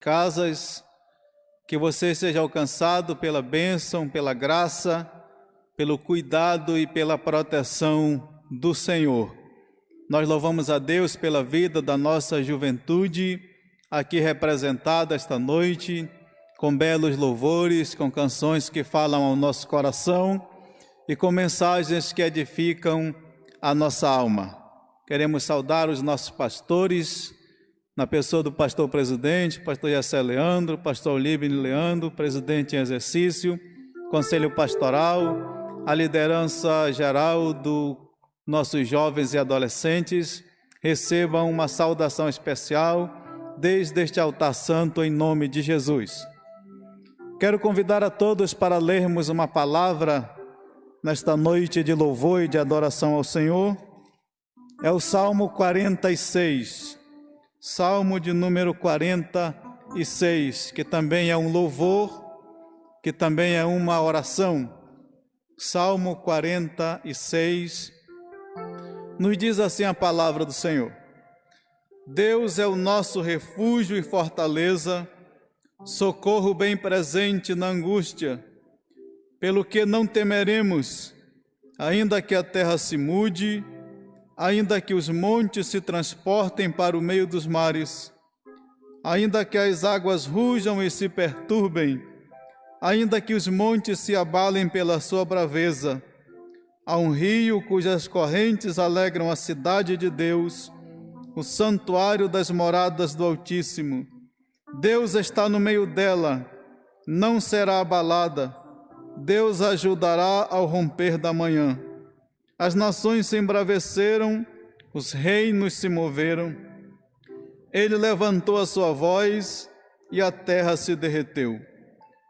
casas, que você seja alcançado pela bênção, pela graça, pelo cuidado e pela proteção do Senhor. Nós louvamos a Deus pela vida da nossa juventude, aqui representada esta noite, com belos louvores, com canções que falam ao nosso coração e com mensagens que edificam a nossa alma. Queremos saudar os nossos pastores, na pessoa do pastor presidente, pastor Jessé Leandro, pastor Líbano Leandro, presidente em exercício, conselho pastoral, a liderança geral dos nossos jovens e adolescentes. Recebam uma saudação especial desde este altar santo em nome de Jesus. Quero convidar a todos para lermos uma palavra nesta noite de louvor e de adoração ao Senhor. É o Salmo 46, Salmo de número 46, que também é um louvor, que também é uma oração. Salmo 46, nos diz assim a palavra do Senhor: Deus é o nosso refúgio e fortaleza, socorro bem presente na angústia. Pelo que não temeremos, ainda que a terra se mude, ainda que os montes se transportem para o meio dos mares, ainda que as águas rujam e se perturbem, ainda que os montes se abalem pela sua braveza. Há um rio cujas correntes alegram a cidade de Deus, o santuário das moradas do Altíssimo. Deus está no meio dela, não será abalada. Deus ajudará ao romper da manhã. As nações se embraveceram, os reinos se moveram. Ele levantou a sua voz e a terra se derreteu.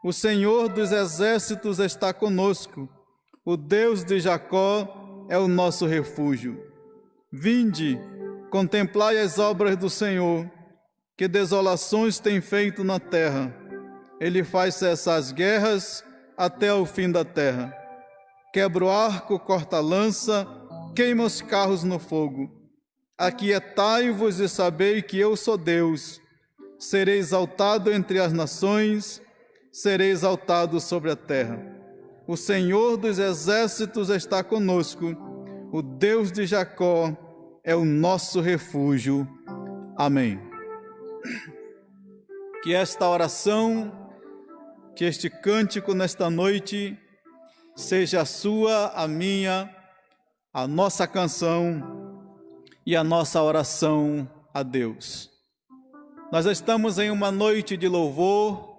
O Senhor dos exércitos está conosco. O Deus de Jacó é o nosso refúgio. Vinde, contemplai as obras do Senhor, que desolações tem feito na terra. Ele faz cessar as guerras até o fim da terra. Quebra o arco, corta a lança, queima os carros no fogo. Aquietai-vos e sabei que eu sou Deus. Serei exaltado entre as nações, serei exaltado sobre a terra. O Senhor dos exércitos está conosco. O Deus de Jacó é o nosso refúgio. Amém. Que esta oração, que este cântico nesta noite, seja a sua, a minha, a nossa canção e a nossa oração a Deus. Nós estamos em uma noite de louvor,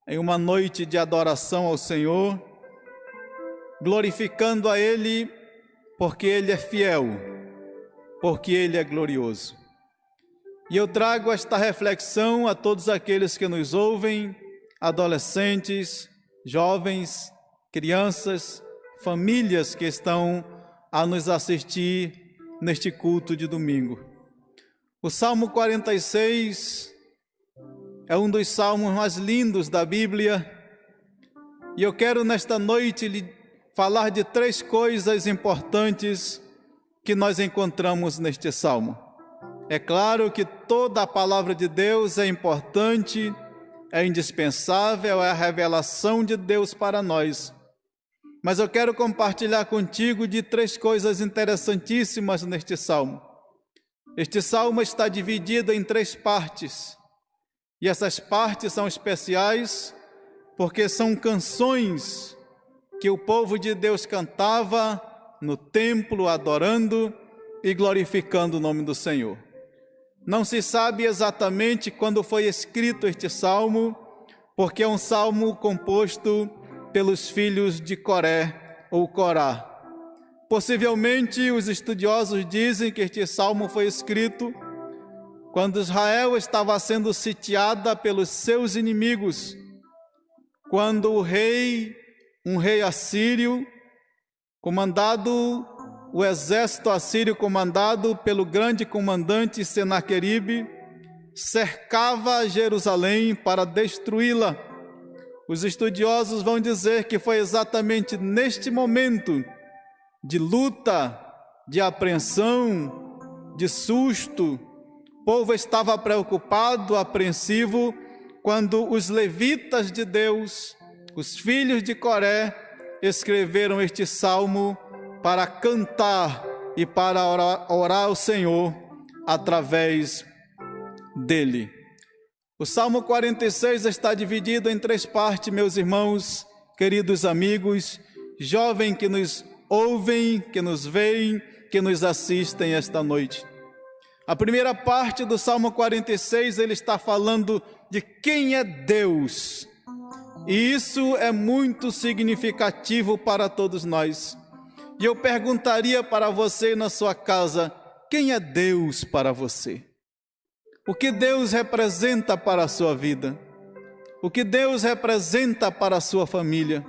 em uma noite de adoração ao Senhor, glorificando a Ele, porque Ele é fiel, porque Ele é glorioso. E eu trago esta reflexão a todos aqueles que nos ouvem, adolescentes, jovens, crianças, famílias que estão a nos assistir neste culto de domingo. O Salmo 46 é um dos salmos mais lindos da Bíblia, e eu quero nesta noite lhe falar de três coisas importantes que nós encontramos neste salmo. É claro que toda a palavra de Deus é importante, é indispensável, é a revelação de Deus para nós. Mas eu quero compartilhar contigo de três coisas interessantíssimas neste salmo. Este salmo está dividido em três partes, e essas partes são especiais porque são canções que o povo de Deus cantava no templo, adorando e glorificando o nome do Senhor. Não se sabe exatamente quando foi escrito este salmo, porque é um salmo composto pelos filhos de Coré ou Corá. Possivelmente os estudiosos dizem que este salmo foi escrito quando Israel estava sendo sitiada pelos seus inimigos, quando um rei assírio, o exército assírio comandado pelo grande comandante Senaqueribe, cercava Jerusalém para destruí-la. Os estudiosos vão dizer que foi exatamente neste momento de luta, de apreensão, de susto. O povo estava preocupado, apreensivo, quando os levitas de Deus, os filhos de Coré, escreveram este salmo para cantar e para orar ao Senhor através dele. O Salmo 46 está dividido em 3 partes, meus irmãos, queridos amigos, jovens que nos ouvem, que nos veem, que nos assistem esta noite. A primeira parte do Salmo 46, ele está falando de quem é Deus. E isso é muito significativo para todos nós. E eu perguntaria para você na sua casa, quem é Deus para você? O que Deus representa para a sua vida? O que Deus representa para a sua família?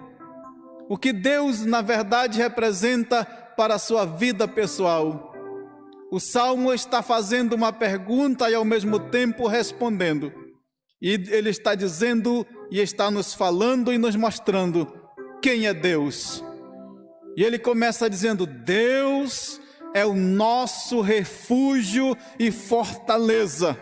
O que Deus, na verdade, representa para a sua vida pessoal? O Salmo está fazendo uma pergunta e ao mesmo tempo respondendo. E ele está dizendo e está nos falando e nos mostrando quem é Deus. E ele começa dizendo: Deus é o nosso refúgio e fortaleza.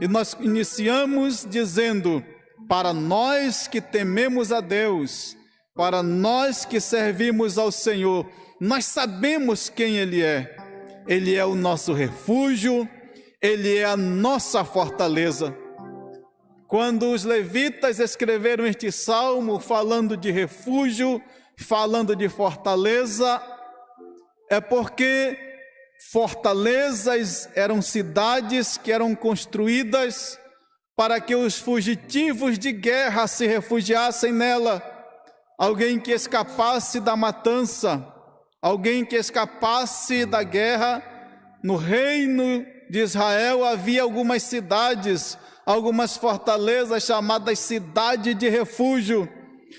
E nós iniciamos dizendo: para nós que tememos a Deus, para nós que servimos ao Senhor, nós sabemos quem Ele é. Ele é o nosso refúgio, Ele é a nossa fortaleza. Quando os levitas escreveram este salmo falando de refúgio, falando de fortaleza, é porque fortalezas eram cidades que eram construídas para que os fugitivos de guerra se refugiassem nela. Alguém que escapasse da matança, alguém que escapasse da guerra. No reino de Israel havia algumas cidades, algumas fortalezas chamadas cidade de refúgio.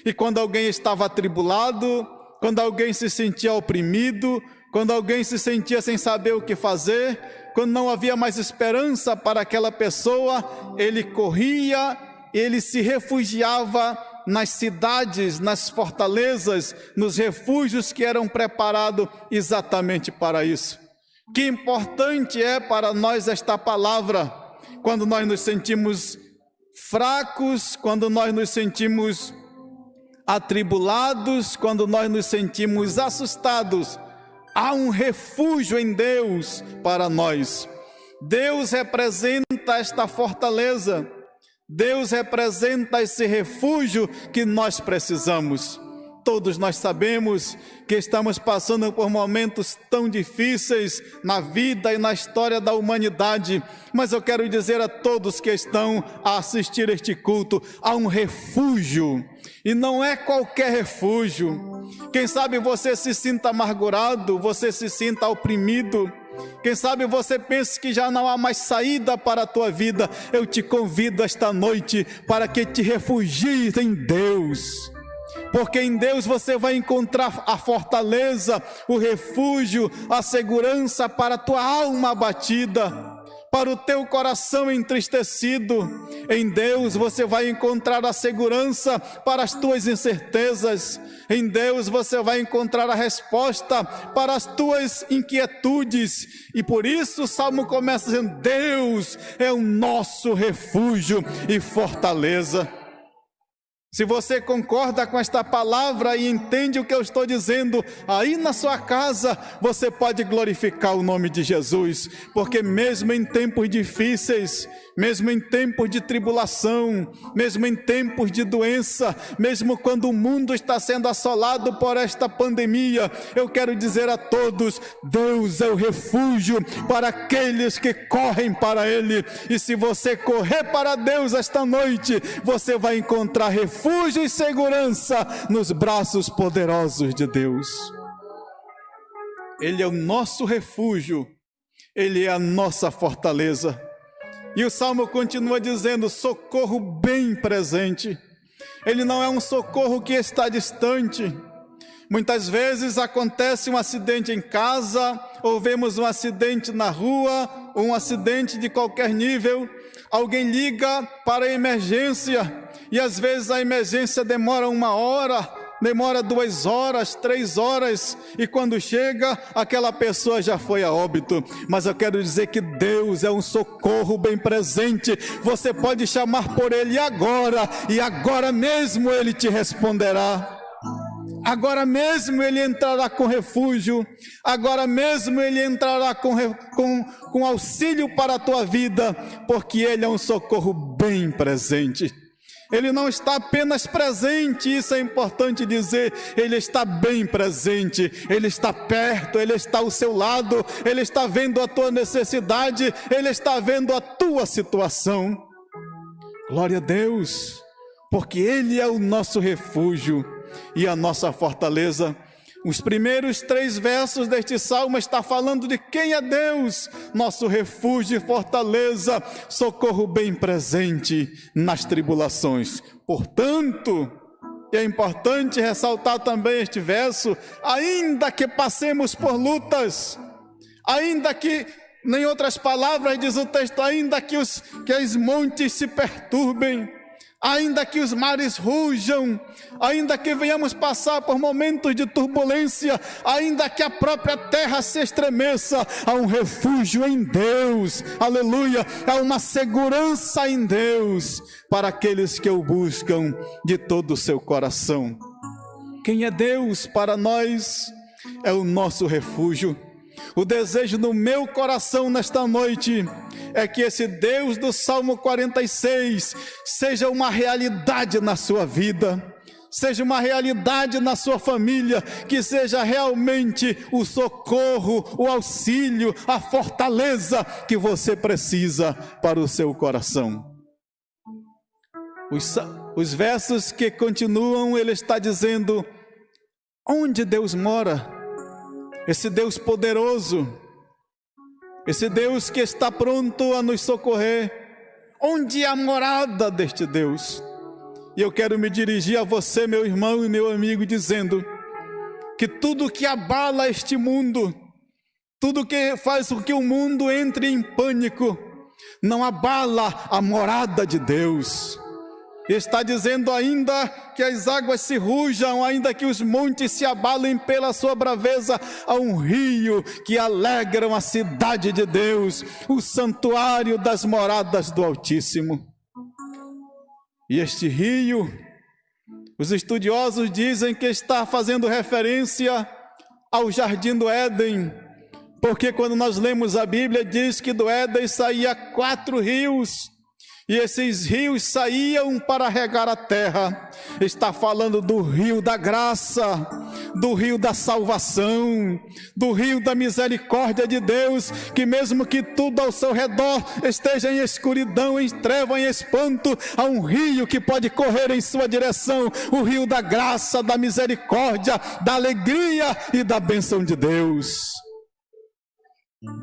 E quando alguém estava atribulado, quando alguém se sentia oprimido, quando alguém se sentia sem saber o que fazer, quando não havia mais esperança para aquela pessoa, ele corria, ele se refugiava nas cidades, nas fortalezas, nos refúgios que eram preparados exatamente para isso. Que importante é para nós esta palavra, quando nós nos sentimos fracos, quando nós nos sentimos atribulados, quando nós nos sentimos assustados. Há um refúgio em Deus para nós. Deus representa esta fortaleza. Deus representa esse refúgio que nós precisamos. Todos nós sabemos que estamos passando por momentos tão difíceis na vida e na história da humanidade, mas eu quero dizer a todos que estão a assistir este culto, há um refúgio, e não é qualquer refúgio. Quem sabe você se sinta amargurado, você se sinta oprimido, quem sabe você pense que já não há mais saída para a tua vida. Eu te convido esta noite para que te refugies em Deus, porque em Deus você vai encontrar a fortaleza, o refúgio, a segurança para a tua alma abatida, para o teu coração entristecido. Em Deus você vai encontrar a segurança para as tuas incertezas. Em Deus você vai encontrar a resposta para as tuas inquietudes. E por isso o Salmo começa dizendo: Deus é o nosso refúgio e fortaleza. Se você concorda com esta palavra e entende o que eu estou dizendo, aí na sua casa você pode glorificar o nome de Jesus, porque mesmo em tempos difíceis, mesmo em tempos de tribulação, mesmo em tempos de doença, mesmo quando o mundo está sendo assolado por esta pandemia, eu quero dizer a todos: Deus é o refúgio para aqueles que correm para Ele. E se você correr para Deus esta noite, você vai encontrar refúgio e segurança nos braços poderosos de Deus. Ele é o nosso refúgio, Ele é a nossa fortaleza. E o Salmo continua dizendo: socorro bem presente. Ele não é um socorro que está distante. Muitas vezes acontece um acidente em casa, ou vemos um acidente na rua, ou um acidente de qualquer nível. Alguém liga para a emergência, e às vezes a emergência demora 1 hora, demora 2 horas, 3 horas, e quando chega, aquela pessoa já foi a óbito. Mas eu quero dizer que Deus é um socorro bem presente. Você pode chamar por Ele agora, e agora mesmo Ele te responderá. Agora mesmo Ele entrará com refúgio, agora mesmo Ele entrará com auxílio para a tua vida, porque Ele é um socorro bem presente. Ele não está apenas presente, isso é importante dizer, Ele está bem presente, Ele está perto, Ele está ao seu lado, Ele está vendo a tua necessidade, Ele está vendo a tua situação. Glória a Deus, porque Ele é o nosso refúgio e a nossa fortaleza. Os primeiros 3 versos deste salmo está falando de quem é Deus, nosso refúgio e fortaleza, socorro bem presente nas tribulações. Portanto, é importante ressaltar também este verso, ainda que passemos por lutas, ainda que, em outras palavras diz o texto, ainda que os montes se perturbem, ainda que os mares rujam, ainda que venhamos passar por momentos de turbulência, ainda que a própria terra se estremeça, há um refúgio em Deus, aleluia, há uma segurança em Deus, para aqueles que o buscam de todo o seu coração. Quem é Deus para nós? É o nosso refúgio. O desejo do meu coração nesta noite é que esse Deus do Salmo 46 seja uma realidade na sua vida, seja uma realidade na sua família, que seja realmente o socorro, o auxílio, a fortaleza que você precisa para o seu coração. Os versos que continuam, ele está dizendo, onde Deus mora? Esse Deus poderoso, esse Deus que está pronto a nos socorrer, onde é a morada deste Deus? E eu quero me dirigir a você, meu irmão e meu amigo, dizendo que tudo que abala este mundo, tudo que faz com que o mundo entre em pânico, não abala a morada de Deus. Está dizendo, ainda que as águas se rujam, ainda que os montes se abalem pela sua braveza, há um rio que alegra a cidade de Deus, o santuário das moradas do Altíssimo. E este rio, os estudiosos dizem que está fazendo referência ao Jardim do Éden, porque quando nós lemos a Bíblia, diz que do Éden saía 4 rios, e esses rios saíam para regar a terra. Está falando do rio da graça, do rio da salvação, do rio da misericórdia de Deus, que mesmo que tudo ao seu redor esteja em escuridão, em treva, em espanto, há um rio que pode correr em sua direção, o rio da graça, da misericórdia, da alegria e da bênção de Deus.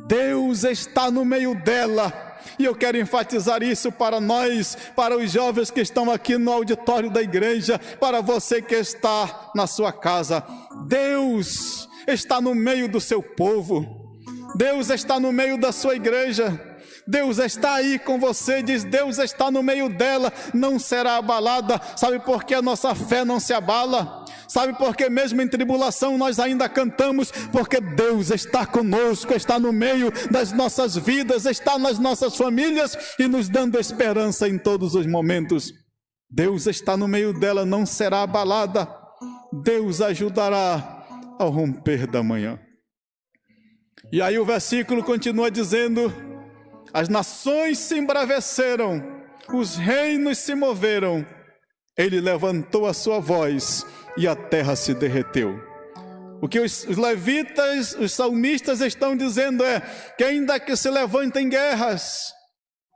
Deus está no meio dela. E eu quero enfatizar isso para nós, para os jovens que estão aqui no auditório da igreja, para você que está na sua casa. Deus está no meio do seu povo, Deus está no meio da sua igreja, Deus está aí com você, diz, Deus está no meio dela, não será abalada. Sabe por que a nossa fé não se abala? Sabe por que mesmo em tribulação nós ainda cantamos? Porque Deus está conosco, está no meio das nossas vidas, está nas nossas famílias e nos dando esperança em todos os momentos. Deus está no meio dela, não será abalada. Deus ajudará ao romper da manhã. E aí o versículo continua dizendo, as nações se embraveceram, os reinos se moveram, ele levantou a sua voz e a terra se derreteu. O que os levitas, os salmistas estão dizendo é que ainda que se levantem guerras,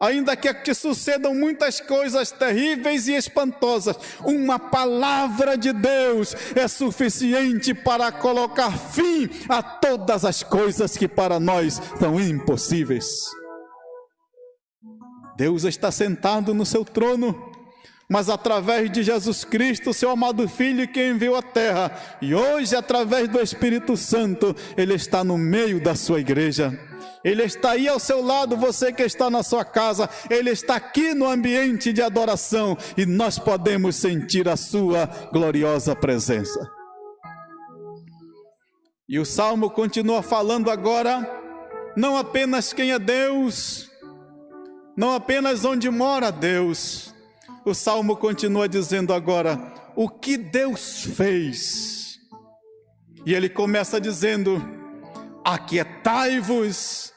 ainda que te sucedam muitas coisas terríveis e espantosas, uma palavra de Deus é suficiente para colocar fim a todas as coisas que para nós são impossíveis. Deus está sentado no seu trono, mas através de Jesus Cristo, seu amado Filho, que enviou à terra, e hoje através do Espírito Santo, Ele está no meio da sua igreja. Ele está aí ao seu lado, você que está na sua casa, Ele está aqui no ambiente de adoração e nós podemos sentir a sua gloriosa presença. E o Salmo continua falando agora, não apenas quem é Deus, não apenas onde mora Deus. O Salmo continua dizendo agora, o que Deus fez. E ele começa dizendo, aquietai-vos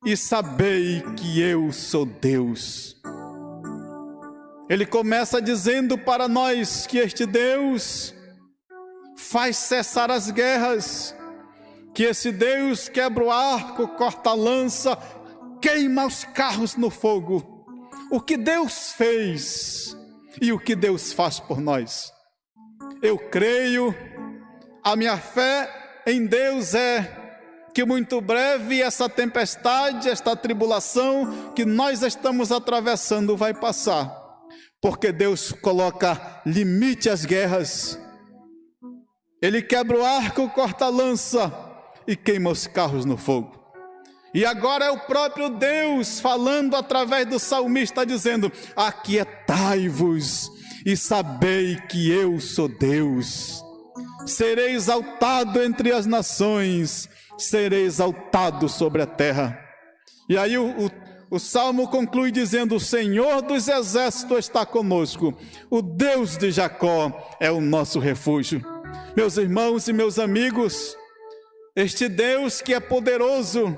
e sabei que eu sou Deus. Ele começa dizendo para nós que este Deus faz cessar as guerras, que esse Deus quebra o arco, corta a lança, queima os carros no fogo. O que Deus fez e o que Deus faz por nós. Eu creio, a minha fé em Deus é que muito breve essa tempestade, esta tribulação que nós estamos atravessando vai passar, porque Deus coloca limite às guerras. Ele quebra o arco, corta a lança e queima os carros no fogo. E agora é o próprio Deus falando através do salmista, dizendo, aquietai-vos e sabei que eu sou Deus. Serei exaltado entre as nações, serei exaltado sobre a terra. E aí o Salmo conclui dizendo, o Senhor dos exércitos está conosco, o Deus de Jacó é o nosso refúgio. Meus irmãos e meus amigos, este Deus que é poderoso,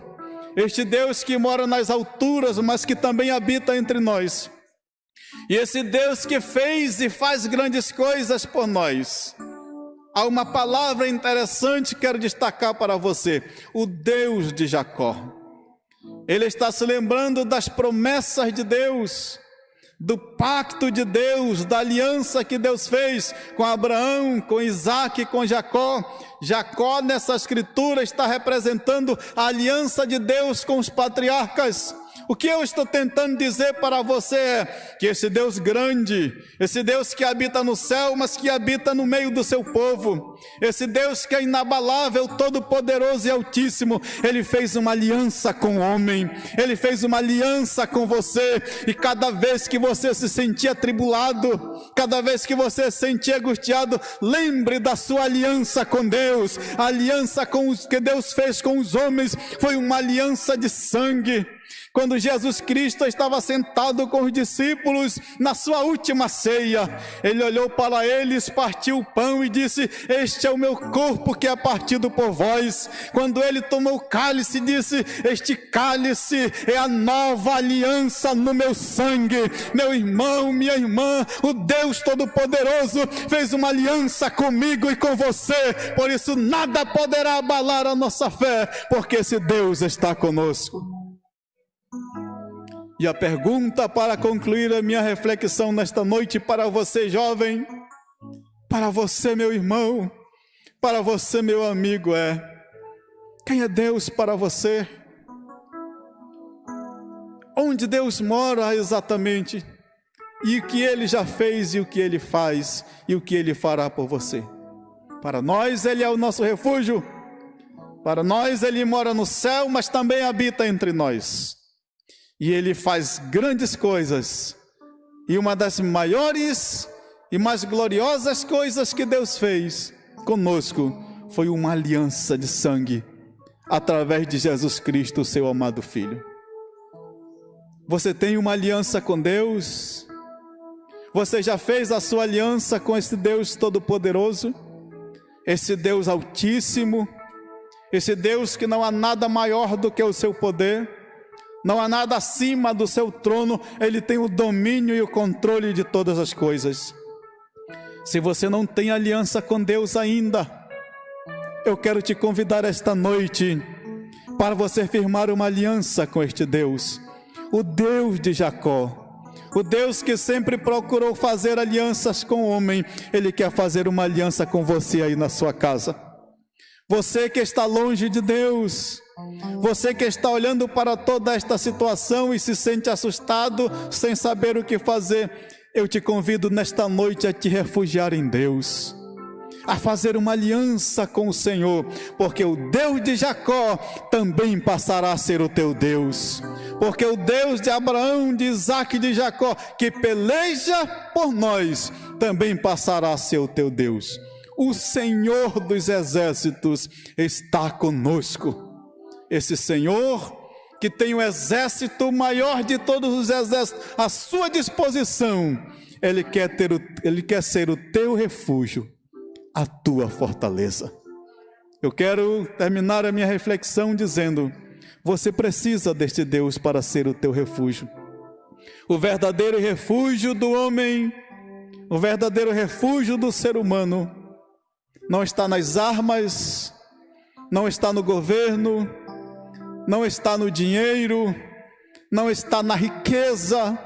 este Deus que mora nas alturas, mas que também habita entre nós, e esse Deus que fez e faz grandes coisas por nós. Há uma palavra interessante que quero destacar para você, o Deus de Jacó. Ele está se lembrando das promessas de Deus, do pacto de Deus, da aliança que Deus fez com Abraão, com Isaac e com Jacó. Jacó nessa escritura está representando a aliança de Deus com os patriarcas. O que eu estou tentando dizer para você é que esse Deus grande, esse Deus que habita no céu, mas que habita no meio do seu povo, esse Deus que é inabalável, todo-poderoso e altíssimo, Ele fez uma aliança com o homem, Ele fez uma aliança com você, e cada vez que você se sentir atribulado, cada vez que você se sentir angustiado, lembre da sua aliança com Deus. A aliança que Deus fez com os homens foi uma aliança de sangue. Quando Jesus Cristo estava sentado com os discípulos na sua última ceia, Ele olhou para eles, partiu o pão e disse, este é o meu corpo que é partido por vós. Quando Ele tomou o cálice, disse, este cálice é a nova aliança no meu sangue. Meu irmão, minha irmã, o Deus Todo-Poderoso fez uma aliança comigo e com você, por isso nada poderá abalar a nossa fé, porque esse Deus está conosco. E a pergunta para concluir a minha reflexão nesta noite para você, jovem, para você, meu irmão, para você, meu amigo, é: quem é Deus para você? Onde Deus mora exatamente? E o que Ele já fez, e o que Ele faz, e o que Ele fará por você? Para nós, Ele é o nosso refúgio. Para nós, Ele mora no céu, mas também habita entre nós. E Ele faz grandes coisas, e uma das maiores e mais gloriosas coisas que Deus fez conosco foi uma aliança de sangue, através de Jesus Cristo, seu amado Filho. Você tem uma aliança com Deus? Você já fez a sua aliança com esse Deus Todo-Poderoso? Esse Deus Altíssimo? Esse Deus que não há nada maior do que o seu poder? Não há nada acima do seu trono, Ele tem o domínio e o controle de todas as coisas. Se você não tem aliança com Deus ainda, eu quero te convidar esta noite para você firmar uma aliança com este Deus, o Deus de Jacó, o Deus que sempre procurou fazer alianças com o homem. Ele quer fazer uma aliança com você aí na sua casa. Você que está longe de Deus, você que está olhando para toda esta situação e se sente assustado, sem saber o que fazer, eu te convido nesta noite a te refugiar em Deus. a fazer uma aliança com o Senhor, porque o Deus de Jacó também passará a ser o teu Deus, porque o Deus de Abraão, de Isaque e de Jacó, que peleja por nós, também passará a ser o teu Deus. O Senhor dos exércitos está conosco. Esse Senhor que tem o exército maior de todos os exércitos à sua disposição, Ele quer ser o teu refúgio, a tua fortaleza. Eu quero terminar a minha reflexão dizendo: você precisa deste Deus para ser o teu refúgio. O verdadeiro refúgio do homem, o verdadeiro refúgio do ser humano, não está nas armas, não está no governo, não está no dinheiro, não está na riqueza.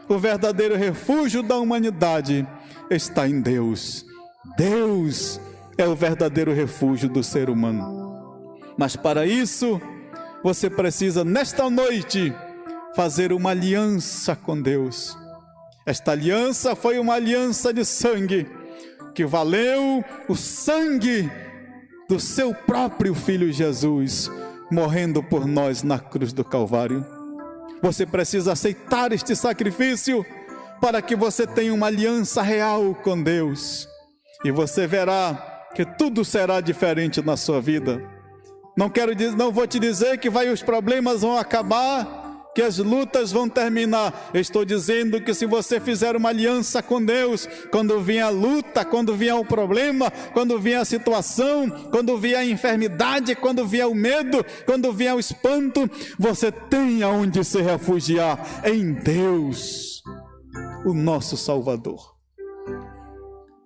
O verdadeiro refúgio da humanidade está em Deus. Deus é o verdadeiro refúgio do ser humano. Mas para isso, você precisa nesta noite fazer uma aliança com Deus. Esta aliança foi uma aliança de sangue, que valeu o sangue do seu próprio Filho Jesus, morrendo por nós na cruz do Calvário. Você precisa aceitar este sacrifício para que você tenha uma aliança real com Deus. E você verá que tudo será diferente na sua vida. Não vou te dizer que os problemas vão acabar, que as lutas vão terminar. Eu estou dizendo que se você fizer uma aliança com Deus, quando vier a luta, quando vier o problema, quando vier a situação, quando vier a enfermidade, quando vier o medo, quando vier o espanto, você tem aonde se refugiar em Deus, o nosso Salvador.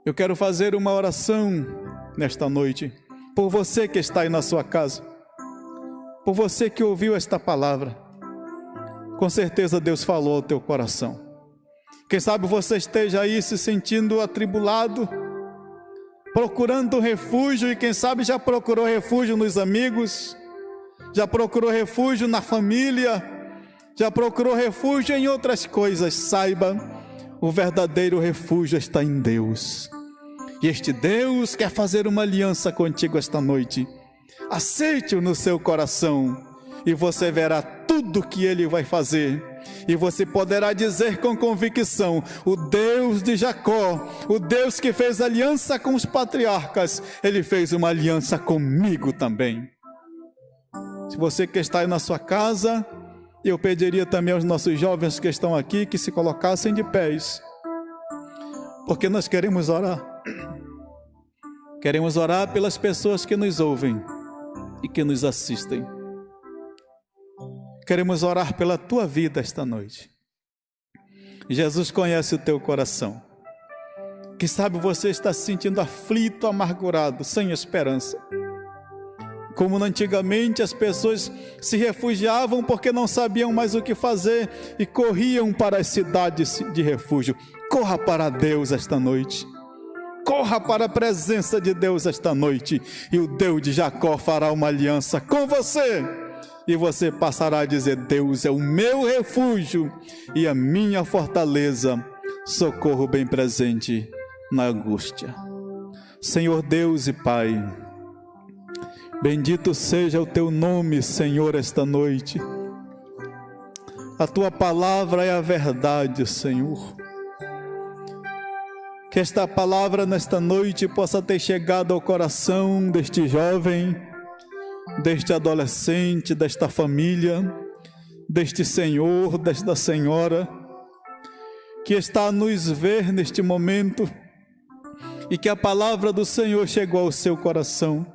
Eu quero fazer uma oração nesta noite, por você que está aí na sua casa, por você que ouviu esta palavra. Com certeza Deus falou ao teu coração. Quem sabe você esteja aí se sentindo atribulado, procurando refúgio, e quem sabe já procurou refúgio nos amigos, já procurou refúgio na família, já procurou refúgio em outras coisas. Saiba, o verdadeiro refúgio está em Deus. E este Deus quer fazer uma aliança contigo esta noite. Aceite-o no seu coração e você verá tudo que Ele vai fazer. E você poderá dizer com convicção: o Deus de Jacó, o Deus que fez aliança com os patriarcas, Ele fez uma aliança comigo também. Se você que está aí na sua casa, eu pediria também aos nossos jovens que estão aqui que se colocassem de pés, porque nós queremos orar. Queremos orar pelas pessoas que nos ouvem e que nos assistem. Queremos orar pela tua vida esta noite. Jesus conhece o teu coração. Quem sabe você está se sentindo aflito, amargurado, sem esperança. Como antigamente as pessoas se refugiavam porque não sabiam mais o que fazer e corriam para as cidades de refúgio. Corra para Deus esta noite. Corra para a presença de Deus esta noite, e o Deus de Jacó fará uma aliança com você, e você passará a dizer: Deus é o meu refúgio e a minha fortaleza, socorro bem presente na angústia. Senhor Deus e Pai, bendito seja o teu nome, Senhor, esta noite. A tua palavra é a verdade, Senhor. Que esta palavra nesta noite possa ter chegado ao coração deste jovem, deste adolescente, desta família, deste senhor, desta senhora, que está a nos ver neste momento, e que a palavra do Senhor chegou ao seu coração.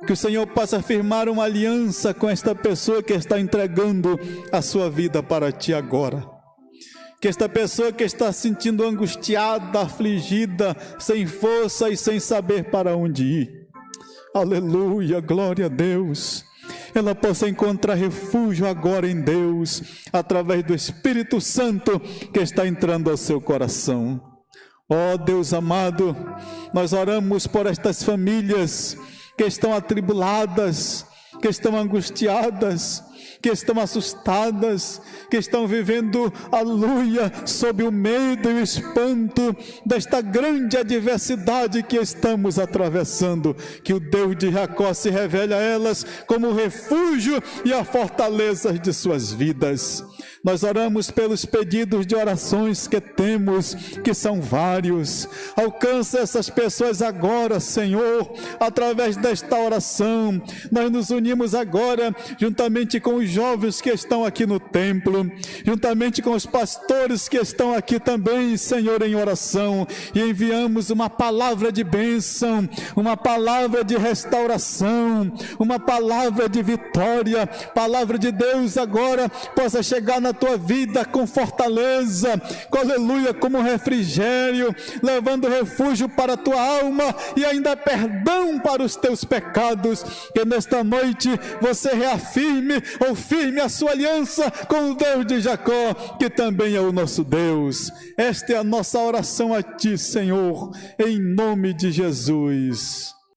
Que o Senhor possa firmar uma aliança com esta pessoa que está entregando a sua vida para Ti agora. Que esta pessoa que está se sentindo angustiada, afligida, sem força e sem saber para onde ir, aleluia, glória a Deus, ela possa encontrar refúgio agora em Deus, através do Espírito Santo que está entrando ao seu coração. Ó Deus amado, nós oramos por estas famílias que estão atribuladas, que estão angustiadas, que estão assustadas, que estão vivendo, aleluia, sob o medo e o espanto desta grande adversidade que estamos atravessando. Que o Deus de Jacó se revele a elas como o refúgio e a fortaleza de suas vidas. Nós oramos pelos pedidos de orações que temos, que são vários. Alcança essas pessoas agora, Senhor, através desta oração. Nós nos unimos agora, juntamente com os jovens que estão aqui no templo, juntamente com os pastores que estão aqui também, Senhor, em oração, e enviamos uma palavra de bênção, uma palavra de restauração, uma palavra de vitória. Palavra de Deus agora possa chegar na tua vida com fortaleza, aleluia, como refrigério, levando refúgio para a tua alma e ainda perdão para os teus pecados. Que nesta noite você reafirme ou firme a sua aliança com o Deus de Jacó, que também é o nosso Deus. Esta é a nossa oração a ti, Senhor, em nome de Jesus.